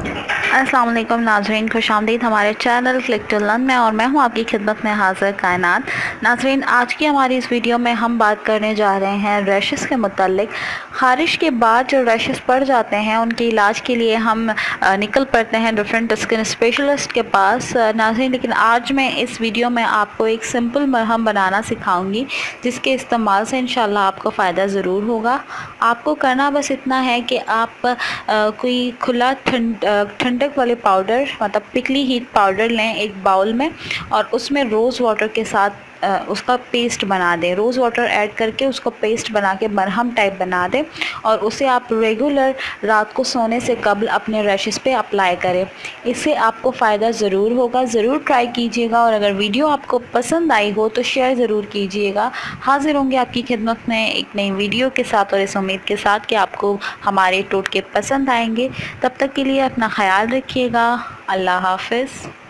अस्सलाम वालेकुम नाज़रीन, खुशामदीद हमारे चैनल क्लिक टू लर्न में, और मैं हूं आपकी खिदमत में हाज़िर कायनात। नाज़रीन, आज की हमारी इस वीडियो में हम बात करने जा रहे हैं रैशेस के मुतालिक। ख़ारिश के बाद जो रैशेस पड़ जाते हैं उनके इलाज के लिए हम निकल पड़ते हैं डिफरेंट स्किन स्पेशलिस्ट के पास नाज़रीन। लेकिन आज मैं इस वीडियो में आपको एक सिंपल मरहम बनाना सिखाऊंगी जिसके इस्तेमाल से इंशाल्लाह आपको फ़ायदा ज़रूर होगा। आपको करना बस इतना है कि आप कोई खुला ठंडक वाले पाउडर मतलब पिकली हीट पाउडर लें एक बाउल में, और उसमें रोज़ वाटर के साथ उसका पेस्ट बना दें। रोज़ वाटर ऐड करके उसको पेस्ट बना के मरहम टाइप बना दें, और उसे आप रेगुलर रात को सोने से कबल अपने रैशेस पे अप्लाई करें। इससे आपको फ़ायदा ज़रूर होगा, ज़रूर ट्राई कीजिएगा। और अगर वीडियो आपको पसंद आई हो तो शेयर ज़रूर कीजिएगा। हाज़िर होंगे आपकी खिदमत में एक नई वीडियो के साथ, और इस उम्मीद के साथ कि आपको हमारे टोटके पसंद आएंगे। तब तक के लिए अपना ख्याल रखिएगा। अल्लाह हाफ़िज़।